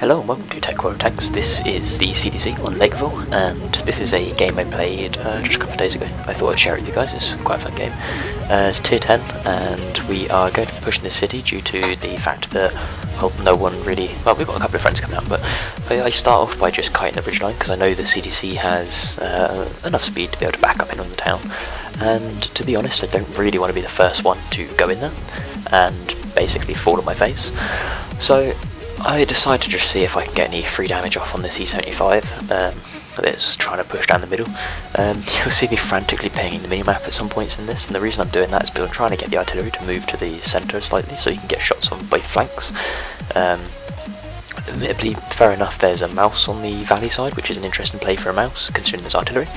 Hello and welcome to Tech Quote Tanks. This is the CDC on Lakeville, and this is a game I played just a couple of days ago. I thought I'd share it with you guys. It's quite a fun game. It's tier 10, and we are going to be pushing this city due to the fact that, well, no one really... Well, we've got a couple of friends coming out, but I start off by just kiting the ridge line because I know the CDC has enough speed to be able to back up in on the town. And to be honest, I don't really want to be the first one to go in there and basically fall on my face. So I decided to just see if I can get any free damage off on this E75 that's trying to push down the middle. You'll see me frantically pinging the minimap at some points in this, and the reason I'm doing that is because I'm trying to get the artillery to move to the centre slightly so you can get shots on both flanks. Admittedly, fair enough, there's a mouse on the valley side, which is an interesting play for a mouse considering there's artillery,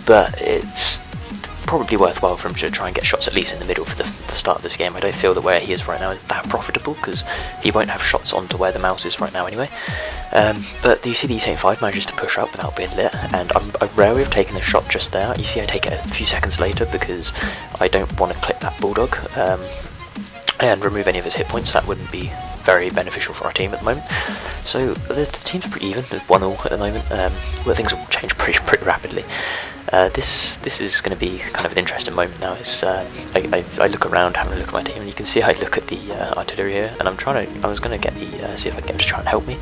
but it's probably worthwhile for him to try and get shots at least in the middle for the start of this game. I don't feel that where he is right now is that profitable because he won't have shots onto where the mouse is right now anyway. But you see the E75 manages to push up without being lit, and I rarely have taken a shot just there. You see I take it a few seconds later because I don't want to clip that bulldog and remove any of his hit points. That wouldn't be very beneficial for our team at the moment. So the team's pretty even, there's 1-1 at the moment, where things will change pretty rapidly. This is going to be kind of an interesting moment now. It's, I look around, having a look at my team, and you can see I look at the artillery here, and I was going to get the, see if I can get him to try and help me,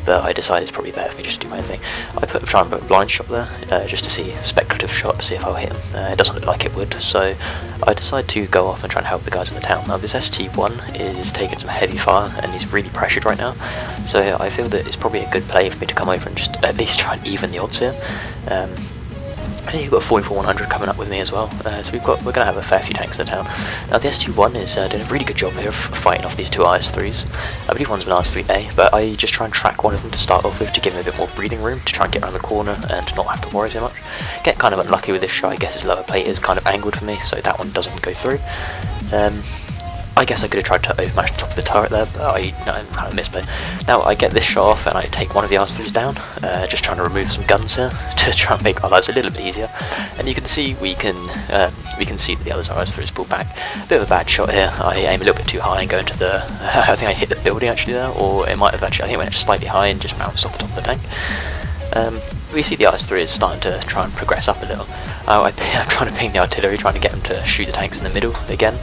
but I decided it's probably better for me just to do my own thing. I try and put a blind shot there, just to see, a speculative shot to see if I'll hit him. It doesn't look like it would, so I decided to go off and try and help the guys in the town. Now this ST1 is taking some heavy fire, and he's really pressured right now, so I feel that it's probably a good play for me to come over and just at least try and even the odds here. I think you've got 44-100 coming up with me as well, so we're going to have a fair few tanks in the town. Now the ST1 is doing a really good job here of fighting off these two IS-3s. I believe one's an IS-3A, but I just try and track one of them to start off with to give him a bit more breathing room to try and get around the corner and not have to worry so much. Get kind of unlucky with this shot. I guess his lower plate is kind of angled for me, so that one doesn't go through. I guess I could have tried to overmatch the top of the turret there, but I kind of misplay. Now I get this shot off and I take one of the R3s down, just trying to remove some guns here to try and make our lives a little bit easier. And you can see we can see that the others R3s pulled back. A bit of a bad shot here. I aim a little bit too high and go into the. I think I hit the building actually there, or it might have actually. I think it went slightly high and just bounced off the top of the tank. We see the IS-3 is starting to try and progress up a little. I'm trying to ping the artillery, trying to get them to shoot the tanks in the middle again,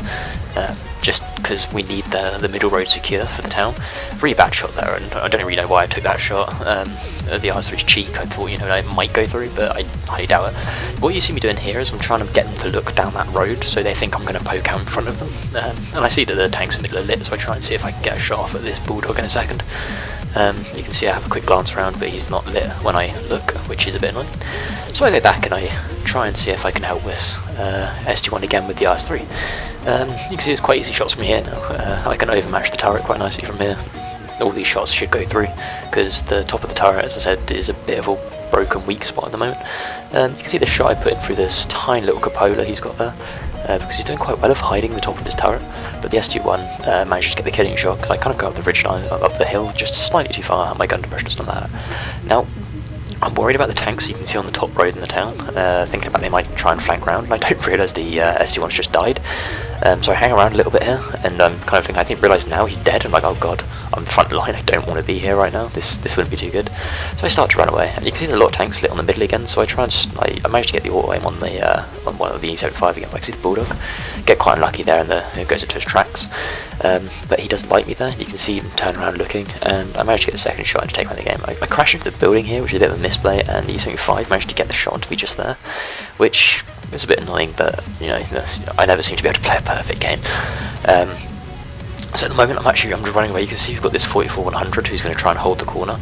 just because we need the middle road secure for the town. Really bad shot there, and I don't really know why I took that shot. The IS-3's cheek, I thought, it might go through, but I highly doubt it. What you see me doing here is I'm trying to get them to look down that road so they think I'm going to poke out in front of them. And I see that the tanks in the middle are lit, so I try and see if I can get a shot off at this bulldog in a second. You can see I have a quick glance around, but he's not lit when I look, which is a bit annoying. So I go back and I try and see if I can help this ST1 again with the IS-3. You can see there's quite easy shots from here now. I can overmatch the turret quite nicely from here. All these shots should go through, because the top of the turret, as I said, is a bit of a broken weak spot at the moment. You can see the shot I put in through this tiny little cupola he's got there, because he's doing quite well of hiding the top of his turret, but the ST1 manages to get the killing shot, because I kind of go up the ridge line, up the hill, just slightly too far. My gun depression is not that. Now, I'm worried about the tanks you can see on the top road in the town, thinking about they might try and flank round, and I don't realise the ST1's just died. So I hang around a little bit here, and I'm kind of thinking, I realise now he's dead. I'm like, oh god, I'm front line, I don't want to be here right now, this wouldn't be too good. So I start to run away, and you can see there's a lot of tanks lit on the middle again, so I try and, I managed to get the auto aim on on one of the E75 again, but I see the bulldog, get quite unlucky there, and it goes into his tracks. But he doesn't like me there, you can see him turn around looking, and I managed to get a second shot and to take on the game. I crashed into the building here, which is a bit of a misplay, and the E75 managed to get the shot onto me just there, which is a bit annoying, but I never seem to be able to play a perfect game. So at the moment I'm just running away. You can see we've got this 44-100 who's going to try and hold the corner.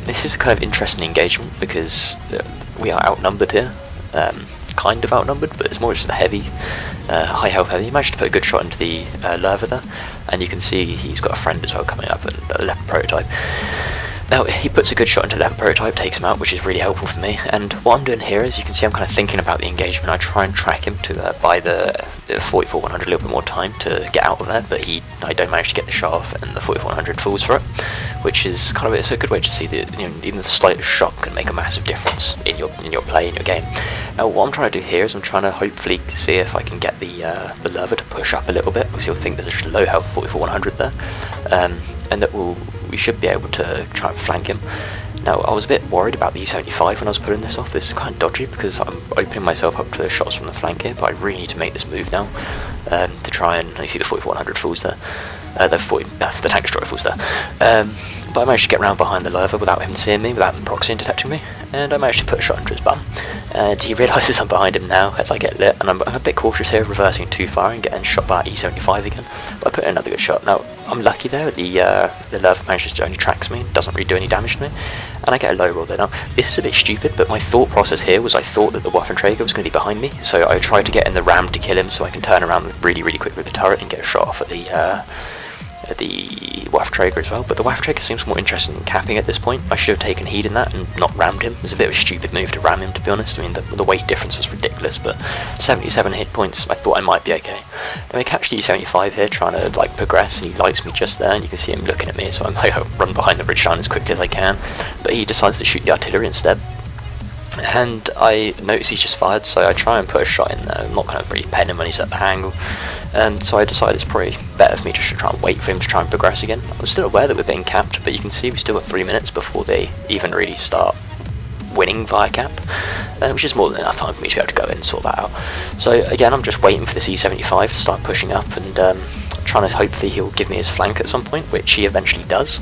This is a kind of interesting engagement because we are outnumbered here, kind of outnumbered, but it's more just the heavy, high health heavy. He managed to put a good shot into the lurver there, and you can see he's got a friend as well coming up, and a leopard prototype. Now, he puts a good shot into leopard prototype, takes him out, which is really helpful for me, and what I'm doing here is, you can see I'm kind of thinking about the engagement. I try and track him to buy the 44-100 a little bit more time to get out of there, but I don't manage to get the shot off, and the 44-100 falls for it, which is kind of, it's a good way to see that even the slightest shot can make a massive difference in your play, in your game. Now, what I'm trying to do here is I'm trying to hopefully see if I can get the lurver to push up a little bit, because he'll think there's a low health 44-100 there, and that will we should be able to try and flank him. Now, I was a bit worried about the E75 when I was pulling this off. This is kind of dodgy because I'm opening myself up to shots from the flank here, but I really need to make this move now to try and, you see the 4100 falls there, the tank destroyer falls there. But I managed to get round behind the lurver without him seeing me, without him proxying detecting me, and I managed to put a shot into his bum. And he realises I'm behind him now as I get lit, and I'm a bit cautious here, reversing too far and getting shot by E75 again. But I put in another good shot. Now, I'm lucky there, the lurver manages to only tracks me, doesn't really do any damage to me, and I get a low roll there. Now, this is a bit stupid, but my thought process here was I thought that the Waffenträger was going to be behind me, so I tried to get in the ram to kill him so I can turn around really, really quick with the turret and get a shot off at the Waffenträger as well, but the Waffenträger seems more interested in capping at this point. I should have taken heed in that and not rammed him. It was a bit of a stupid move to ram him, to be honest. I mean, the weight difference was ridiculous, but 77 hit points, I thought I might be okay. And we catch the E75 here, trying to like progress, and he lights me just there, and you can see him looking at me, so I'm like, I run behind the ridge line as quickly as I can, but he decides to shoot the artillery instead. And I notice he's just fired, so I try and put a shot in there. I'm not kind of really penning him when he's at the angle, and so I decide it's probably better for me just to try and wait for him to try and progress again. I'm still aware that we're being capped, but you can see we still got 3 minutes before they even really start winning via cap, which is more than enough time for me to be able to go in and sort that out. So again, I'm just waiting for the C75 to start pushing up, and trying to hopefully he'll give me his flank at some point, which he eventually does.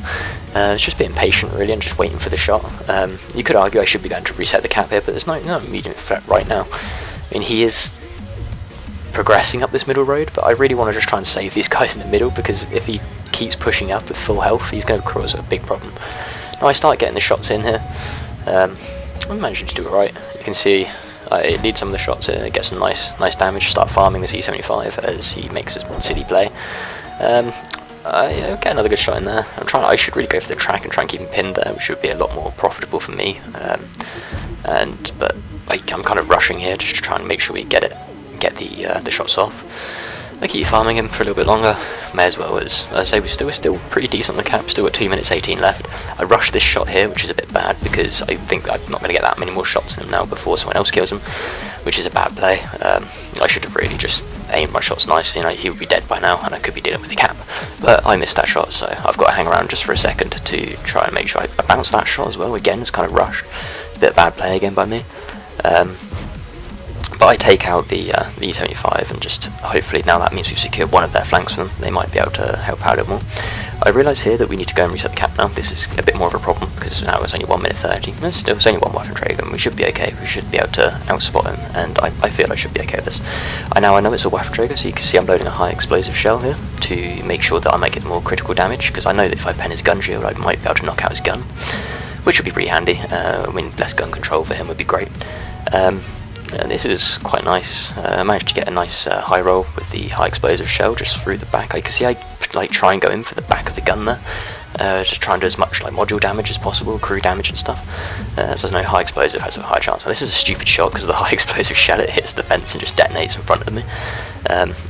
It's just being patient really and just waiting for the shot. You could argue I should be going to reset the cap here, but there's no immediate threat right now. I mean, he is progressing up this middle road, but I really want to just try and save these guys in the middle, because if he keeps pushing up with full health, he's going to cause a big problem. Now I start getting the shots in here. I'm managing to do it right. You can see I lead some of the shots in, get some nice damage, start farming the C75 as he makes his city play. I get another good shot in there. I should really go for the track and try and keep him pinned there, which would be a lot more profitable for me. But I'm kind of rushing here just to try and make sure we get the shots off. I keep farming him for a little bit longer, may as well, as I say, we're still pretty decent on the cap, still at 2 minutes 18 left. I rushed this shot here, which is a bit bad, because I think I'm not going to get that many more shots in him now before someone else kills him, which is a bad play. I should have really just aimed my shots nicely, and he would be dead by now, and I could be dealing with the cap. But I missed that shot, so I've got to hang around just for a second to try and make sure I bounce that shot as well. Again, it's kind of rushed. A bit of bad play again by me. But I take out the E75, and just hopefully now that means we've secured one of their flanks for them. They might be able to help out a bit more. I realise here that we need to go and reset the cap now. This is a bit more of a problem because now it's only 1 minute 30. No, still, it's only one Waffenträger, and we should be okay. We should be able to outspot him, and I feel I should be okay with this. I know it's a Waffenträger, so you can see I'm loading a high explosive shell here to make sure that I might get more critical damage, because I know that if I pen his gun shield, I might be able to knock out his gun, which would be pretty handy. I mean, less gun control for him would be great. This is quite nice. I managed to get a nice high roll with the high explosive shell just through the back. I can see I try and go in for the back of the gun there, just try and do as much module damage as possible, crew damage and stuff. So I know high explosive has a high chance. Now, this is a stupid shot because of the high explosive shell. It hits the fence and just detonates in front of me.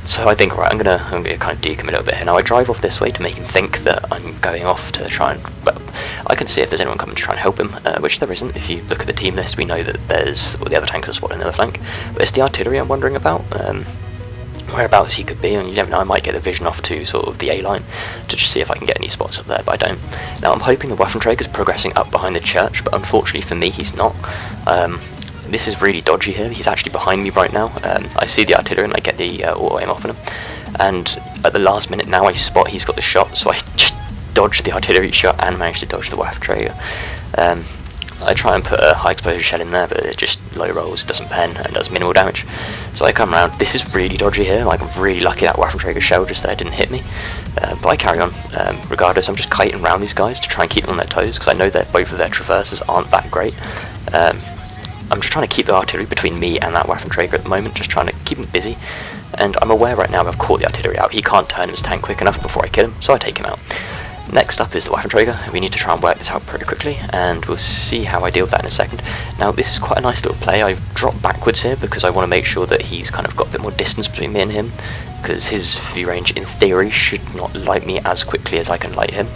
So I think, right, I'm gonna kind of decommit a little bit here. Now I drive off this way to make him think that I'm going off to try and, well, I can see if there's anyone coming to try and help him, which there isn't. If you look at the team list, we know that there's the other tankers are spotted on the other flank, but it's the artillery I'm wondering about. Whereabouts he could be, and you never know, I might get a vision off to sort of the A line to just see if I can get any spots up there, but I don't. Now I'm hoping the Waffenträger is progressing up behind the church, but unfortunately for me he's not. This is really dodgy here. He's actually behind me right now. I see the artillery and I get the auto aim off on him, and at the last minute now I spot he's got the shot, so I just dodged the artillery shot and managed to dodge the Waffenträger. I try and put a high explosive shell in there, but it just low rolls, doesn't pen, and does minimal damage. So I come around. This is really dodgy here. Like, I'm really lucky that Waffenträger shell just there didn't hit me. But I carry on. Regardless, I'm just kiting around these guys to try and keep them on their toes, because I know that both of their traverses aren't that great. I'm just trying to keep the artillery between me and that Waffenträger at the moment, just trying to keep him busy. And I'm aware right now I've caught the artillery out. He can't turn his tank quick enough before I kill him, so I take him out. Next up is the Waffenträger. We need to try and work this out pretty quickly, and we'll see how I deal with that in a second. Now, this is quite a nice little play. I've dropped backwards here because I want to make sure that he's kind of got a bit more distance between me and him, because his view range, in theory, should not light me as quickly as I can light him.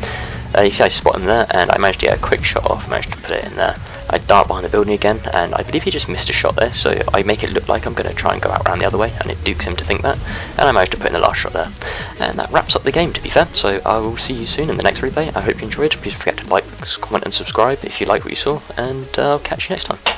You see I spot him there, and I managed to get a quick shot off, managed to put it in there. I dart behind the building again, and I believe he just missed a shot there, so I make it look like I'm going to try and go out around the other way, and it dukes him to think that, and I managed to put in the last shot there. And that wraps up the game, to be fair, so I will see you soon in the next replay. I hope you enjoyed. Please don't forget to like, comment and subscribe if you like what you saw, and I'll catch you next time.